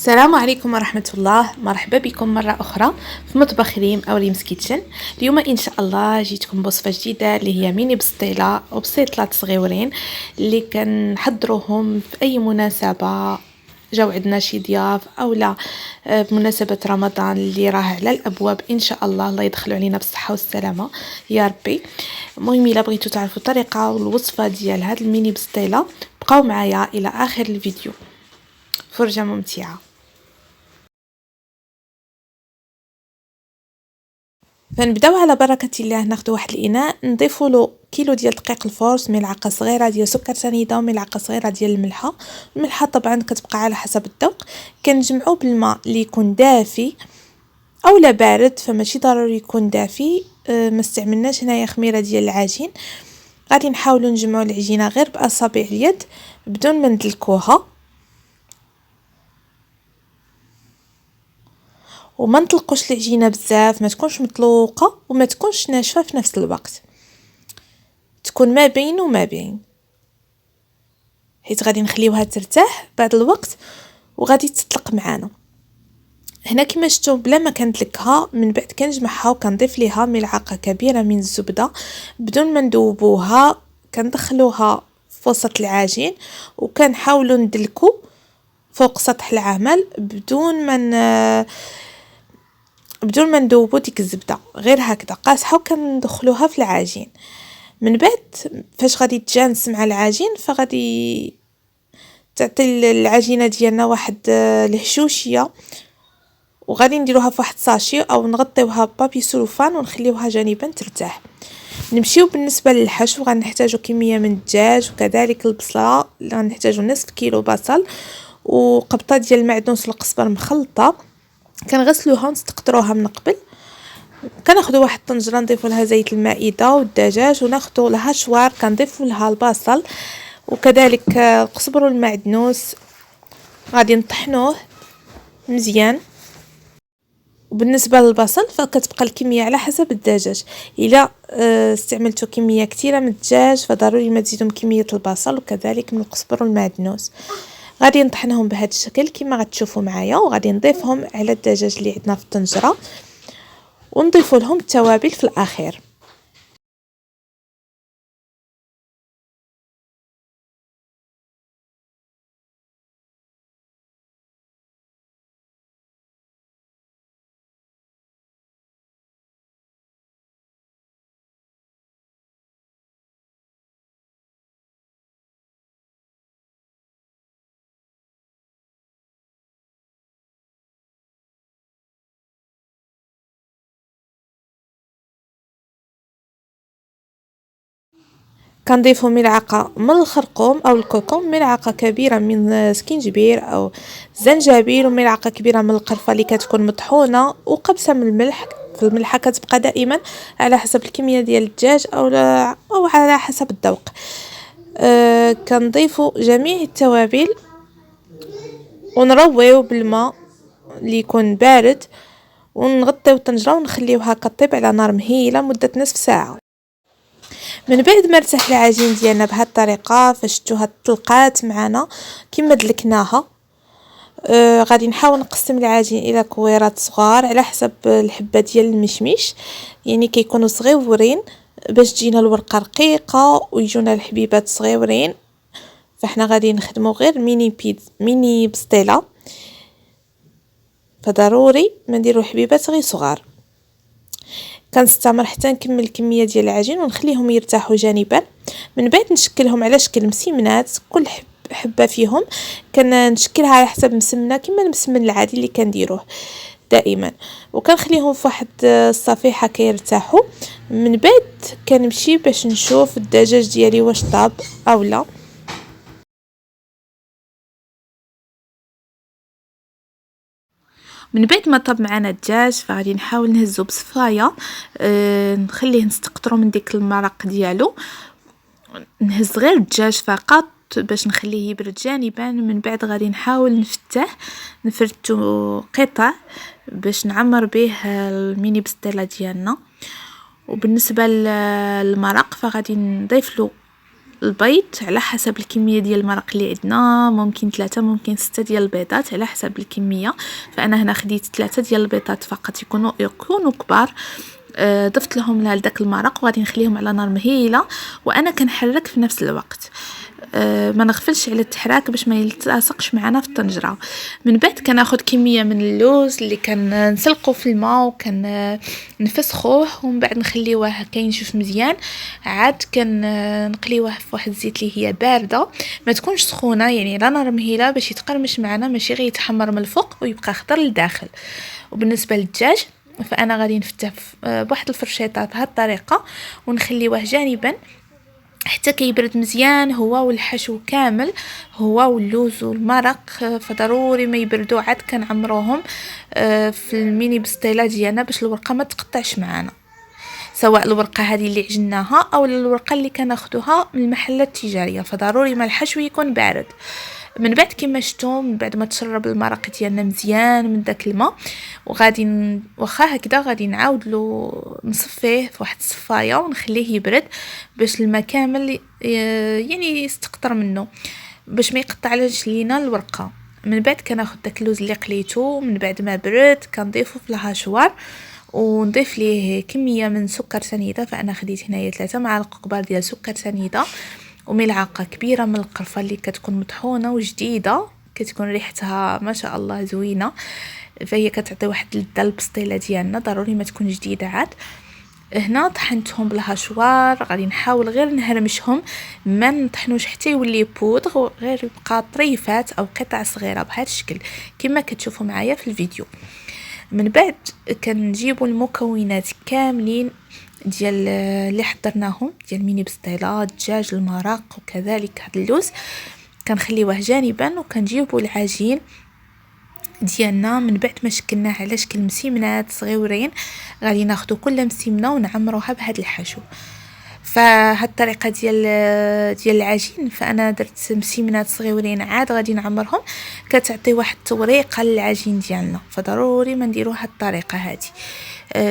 السلام عليكم ورحمة الله. مرحبا بكم مرة أخرى في مطبخ ريم أو ريمز كيتشن. اليوم إن شاء الله جيتكم بوصفة جديدة اللي هي ميني بسطيلة وبسيطلات صغيورين اللي كنحضروهم في أي مناسبة، جاو عندنا شي ضياف أو لا بمناسبة رمضان اللي راه على الأبواب. إن شاء الله يدخلوا علينا بالصحة والسلامة يا ربي. المهم إلا بغيتو تعرفوا الطريقة والوصفة ديال هاد الميني بسطيلة بقاو معايا إلى آخر الفيديو، فرجة ممتعة. فنبداو على بركه الله. ناخذ واحد الاناء نضيفوا له كيلو ديال دقيق الفورس، ملعقه صغيره ديال سكر سنيده وملعقه صغيره ديال الملحه طبعا كتبقى على حسب الذوق. كنجمعوا بالماء اللي يكون دافي او لا بارد، فماشي ضروري يكون دافي. ما استعملناش هنايا خميره ديال العجين. غادي نحاولوا نجمعوا العجينه غير باصابع اليد بدون ما ندلكوها، وما نطلقوش العجينه بزاف، ما تكونش مطلوقه وما تكونش ناشفه في نفس الوقت، تكون ما بين وما بين، حيت غادي نخليوها ترتاح بعد الوقت وغادي تطلق معانا. هنا كما شفتوا بلا ما كندلكها، من بعد كنجمعها وكنضيف ليها ملعقه كبيره من الزبده بدون ما ندوبوها. كندخلوها في وسط العجين وكنحاولوا ندلكو فوق سطح العمل بدون ما ندوبو ديك الزبده، غير هكذا قاصحه وكندخلوها في العجين. من بعد فاش غادي تجانس مع العجين فغادي تعطي العجينه ديالنا واحد الهشوشيه، وغادي نديروها في واحد ساشي او نغطيوها ببابي سلوفان ونخليوها جانبا ترتاح. نمشيو بالنسبه للحشو. غنحتاجو كميه من الدجاج وكذلك البصله، غنحتاجو نصف كيلو بصل وقبطه ديال المعدنوس والقزبر مخلطه. كنغسلوها ونستقطروها من قبل. كناخذوا واحد الطنجره نضيفوا لها زيت المائده والدجاج وناخذوا لها شوار، كنضيفوا لها البصل وكذلك القزبر والمعدنوس، غادي نطحنوه مزيان. وبالنسبه للبصل فكتبقى الكميه على حسب الدجاج. الا استعملتوا كميه كثيره من الدجاج فضروري ما تزيدوا كميه البصل وكذلك من القزبر والمعدنوس. غادي نطحنهم بهذا الشكل كما غتشوفوا معايا، وغادي نضيفهم على الدجاج اللي عندنا في الطنجره ونضيفوا لهم التوابل في الاخير. كنضيفوا ملعقه من الخرقوم او الكركم، ملعقه كبيره من سكينجبير او زنجبيل، وملعقه كبيره من القرفه اللي كتكون مطحونه، وقبسه من الملح. الملحه كتبقى دائما على حسب الكميه ديال الدجاج او على حسب الذوق. كنضيفوا جميع التوابل ونرويو بالماء اللي يكون بارد، ونغطيو الطنجره ونخليوها كطيب على نار مهيله مده نصف ساعه. من بعد ما ارتاح العجين ديالنا بهذه الطريقه، فشتوها طلقات معنا كما دلكناها، غادي نحاول نقسم العجين الى كويرات صغار على حسب الحبه ديال المشمش، يعني كيكونوا صغيورين باش تجينا الورقه رقيقه ويجونا الحبيبات صغيورين. فاحنا غادي نخدموا غير ميني بسطيله، فضروري ما نديروا حبيبات غير صغار. كنستمر حتى نكمل الكميه ديال العجين ونخليهم يرتاحوا جانبا. من بعد نشكلهم على شكل مسمنات، كل حبه فيهم كنشكلها على حسب مسمنه كما المسمن العادي اللي كنديروه دائما، وكنخليهم في واحد الصفيحه كيرتاحوا. من بعد كنمشي باش نشوف الدجاج ديالي واش طاب او لا. من بعد ما طاب معنا الدجاج فغادي نحاول نهزو بصفايه، نخليه نستقطرو من ديك المرق ديالو. نهز غير الدجاج فقط باش نخليه يبرد جانبا. من بعد غادي نحاول نفرتو قطع باش نعمر به الميني بسطيله ديالنا. وبالنسبه للمرق فغادي نضيف له البيض على حسب الكميه ديال المرق اللي عندنا، ممكن 3 ممكن 6 ديال البيضات على حسب الكميه. فانا هنا خديت 3 ديال البيضات فقط يكونوا كبار. ضفت لهم لهذاك المرق وغادي نخليهم على نار مهيله وانا كنحرك في نفس الوقت. ما نغفلش على التحراك باش ما يلتصقش معنا في الطنجره. من بعد كناخذ كميه من اللوز اللي كنسلقه في الماء وكنفسخوه ومن بعد نخليوه كينشف مزيان. عاد كنقليوه في واحد الزيت اللي هي بارده، ما تكونش سخونه، يعني على نار مهيله باش يتقرمش معنا، ماشي غير يتحمر من الفوق ويبقى خضر للداخل. وبالنسبه للدجاج فانا غادي نفتح بواحد الفرشيطه بهذه الطريقه ونخليوه جانبا حتى كيبرد مزيان هو والحشو كامل، هو واللوز والمرق. فضروري ما يبردوا. عاد كنعمروهم في الميني بستيله ديالنا باش الورقه ما تقطعش معنا، سواء الورقه هذه اللي عجناها او الورقه اللي كناخذوها من المحلات التجاريه. فضروري ما الحشو يكون بارد. من بعد كما شفتوا، من بعد ما تشرب المرق ديالنا مزيان من داك الماء، وغادي واخا هكذا غادي نعاود له نصفيه في واحد الصفايه ونخليه يبرد باش الماء كامل يعني يستقطر منه باش ما يقطعلناش لينا الورقه. من بعد كناخذ داك اللوز اللي قليته، من بعد ما برد كنضيفه في الهاشوار ونضيف ليه كميه من سكر سنيده. فانا خديت هنايا 3 معالق كبار ديال سكر سنيده وملعقه كبيره من القرفه اللي كتكون مطحونه وجديده، كتكون ريحتها ما شاء الله زوينه، فهي كتعطي واحد اللذه البسطيله ديالنا. ضروري ما تكون جديده. عاد هنا طحنتهم بالهاشوار، غادي نحاول غير نهرمشهم، ما نطحنوش حتى يولي بودغ، غير يبقى طريفات او قطع صغيره بهذا الشكل كما كتشوفوا معايا في الفيديو. من بعد كنجيبوا المكونات كاملين ديال اللي حضرناهم ديال ميني بسطيله، الدجاج، المرق وكذلك هذا اللوز، كنخليوه جانبا وكنجيبوا العجين ديالنا. من بعد ما شكلناه على شكل مسيمنات صغيورين غادي ناخذ كل مسيمنه ونعمروها بهذا الحشو. فهاد الطريقه ديال العجين فانا درت مسيمنات صغيورين عاد غادي نعمرهم، كتعطي واحد التوريقه للعجين ديالنا. فضروري ما نديروا هاد الطريقه هذه،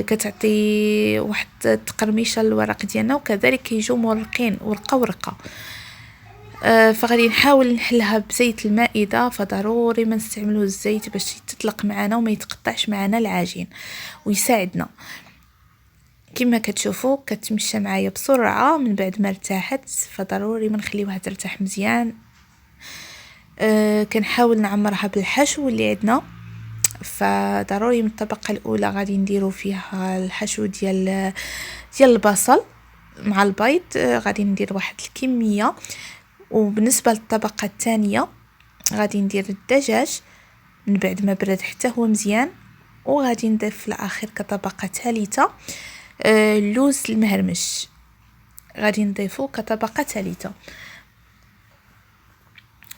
كتعطي واحد التقرميشه للورق ديالنا وكذلك كيجوا مرقين ورقه ورقه. فغادي نحاول نحلها بزيت المائده. فضروري ما نستعملوا الزيت باش تطلق معنا وما يتقطعش معنا العجين ويساعدنا. كما كتشوفوا كتمشى معايا بسرعه. من بعد ما ارتاحت فضروري ما نخليوها ترتاح مزيان. كنحاول نعمرها بالحشو اللي عندنا. فضروري من الطبقه الاولى غادي نديرو فيها الحشو ديال البصل مع البيض، غادي ندير واحد الكميه. وبالنسبه للطبقه الثانيه غادي ندير الدجاج من بعد ما برد حتى هو مزيان، وغادي نضيف في الاخير كطبقه ثالثه اللوز المهرمش، غادي نضيفه كطبقه ثالثه.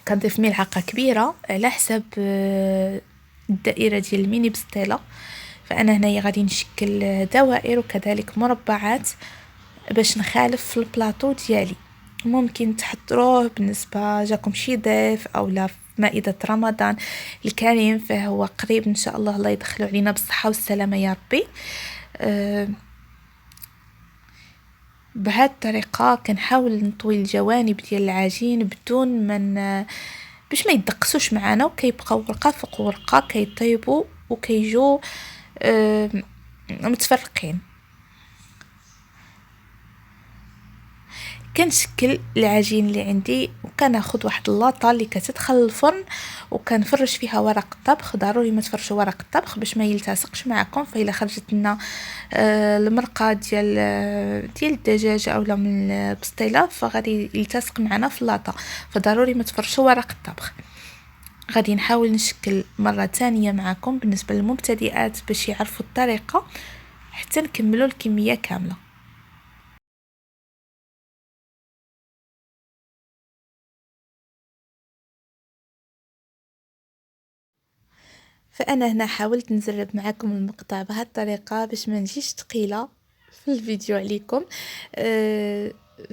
كنضيف ملعقه كبيره على حسب الدائره ديال الميني بسطيله. فانا هنايا غادي نشكل دوائر وكذلك مربعات باش نخالف في البلاطو ديالي. ممكن تحضروه بالنسبه جاكم شي ضيف او لا في مائده رمضان الكريم، فهو قريب ان شاء الله. الله يدخلوا علينا بالصحه والسلامه يا ربي. بهذه الطريقه كنحاول نطوي الجوانب ديال العجين بدون من باش ما يدقسوش معنا، وكيبقاو ورقه فوق ورقه كيطيبوا وكيجوا متفرقين. كنشكل العجين اللي عندي وكناخذ واحد اللاطه اللي كتدخل الفرن وكنفرش فيها ورق الطبخ. ضروري ما تفرشوا ورق الطبخ باش ما يلتصقش معكم، فإلا خرجت لنا المرقه ديال الدجاج اولا من البسطيله فغادي يلتصق معنا في اللاطه. فضروري ما تفرشوا ورق الطبخ. غادي نحاول نشكل مره ثانيه معكم بالنسبه للمبتدئات باش يعرفوا الطريقه حتى نكملوا الكميه كامله. فانا هنا حاولت نجرب معكم المقطع بهذه الطريقه باش ما نجيش ثقيله في الفيديو عليكم.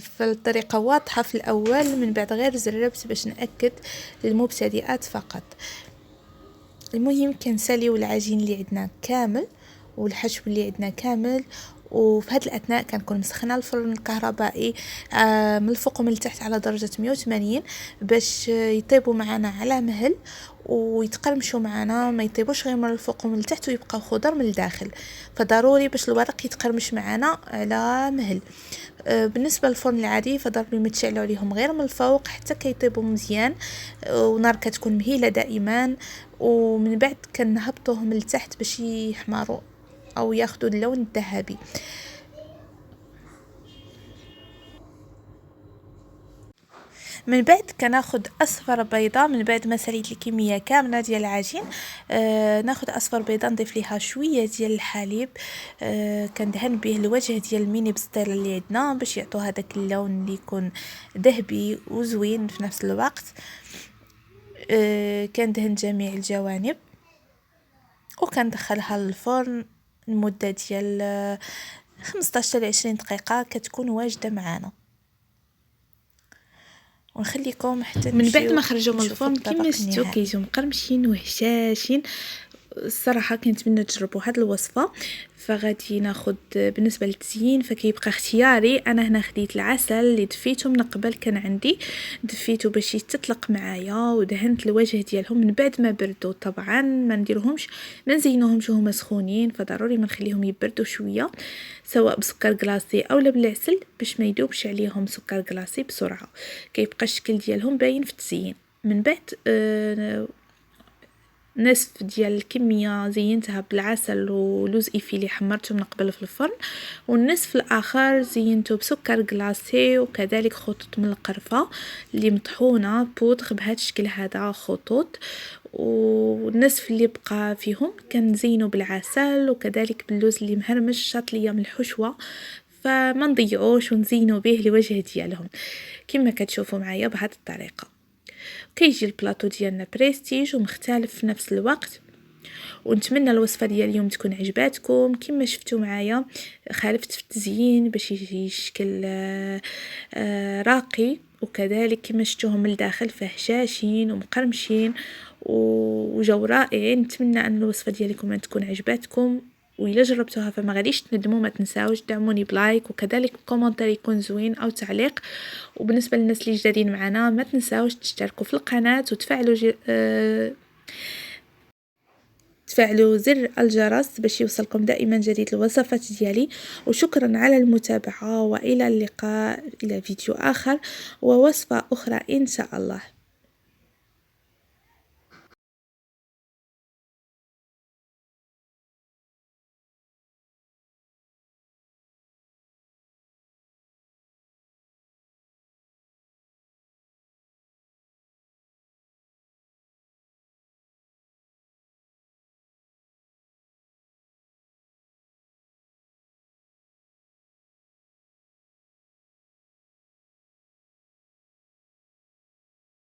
فالطريقه واضحه في الاول، من بعد غير جربت باش ناكد للمبتدئات فقط. المهم كنساليو العجين اللي عندنا كامل والحشو اللي عندنا كامل. وفي هذا الاثناء كنكون مسخنه الفرن الكهربائي من الفوق ومن التحت على درجه 180 باش يطيبوا معنا على مهل ويتقرمشوا معنا، ما يطيبوش غير من الفوق ومن التحت ويبقى خضر من الداخل، فضروري باش الورق يتقرمش معنا على مهل. بالنسبه للفرن العادي فضروري ما تشعلوا عليهم غير من الفوق حتى كيطيبوا مزيان، ونار كتكون مهيله دائما، ومن بعد كنهبطوهم من التحت باش يحمروا او ياخذوا اللون الذهبي. من بعد كناخذ اصفر بيضه، من بعد ما ساليت الكميه كامله ديال العجين ناخذ اصفر بيضه نضيف ليها شويه ديال الحليب، كندهن به الوجه ديال الميني بسطيله اللي عندنا باش يعطوا هذاك اللون اللي يكون ذهبي وزوين في نفس الوقت. كندهن جميع الجوانب وكندخلها للفرن لمده ديال 15 ل 20 دقيقه كتكون واجده معنا، ونخليكم حتى من بعد ما خرجوا من الفرن كما شفتوا كيجيو مقرمشين وهشاشين. الصراحه كنتمنى تجربوا هذه الوصفه. فغادي ناخذ بالنسبه للتزيين فكيبقى اختياري، انا هنا خديت العسل اللي دفيته من قبل، كان عندي دفيته باش يتطلق معايا ودهنت الوجه ديالهم من بعد ما بردوا. طبعا ما نديرهمش ما نزينوهمش وهما سخونين، فضروري ما نخليهم يبردوا شويه سواء بسكر كلاصي اولا بالعسل باش ما يذوبش عليهم سكر كلاصي بسرعه، كيبقى الشكل ديالهم باين في التزيين. من بعد نصف ديال الكميه زينتها بالعسل ولوز ايفي اللي حمرته من قبل في الفرن، والنصف الاخر زينته بسكر كلاصي وكذلك خطوط من القرفه اللي مطحونه بودغ بهذا الشكل هذا خطوط، والنصف اللي بقى فيهم كنزينه بالعسل وكذلك باللوز اللي مهرمش شاط ليا من الحشوه، فما نضيعوش ونزينوا به الوجه ديالهم كما كتشوفوا معايا بهذه الطريقه. كيجي البلاطو ديالنا بريستيج ومختلف في نفس الوقت، ونتمنى الوصفه ديال اليوم تكون عجباتكم. كما شفتوا معايا خالفت في التزيين باش يجي شكل راقي، وكذلك كما شفتوهم من الداخل فهشاشين ومقرمشين وجو رائعين. نتمنى ان الوصفه ديالكم تكون عجباتكم، وإلا جربتوها فما غاديش تندموا. ما تنساوش دعموني بلايك وكذلك كومنتاري يكون زوين او تعليق. وبالنسبه للناس اللي جدادين معنا ما تنساوش تشتركوا في القناه وتفعلوا تفعلوا زر الجرس باش يوصلكم دائما جديد الوصفات ديالي. وشكرا على المتابعه، والى اللقاء الى فيديو اخر ووصفه اخرى ان شاء الله.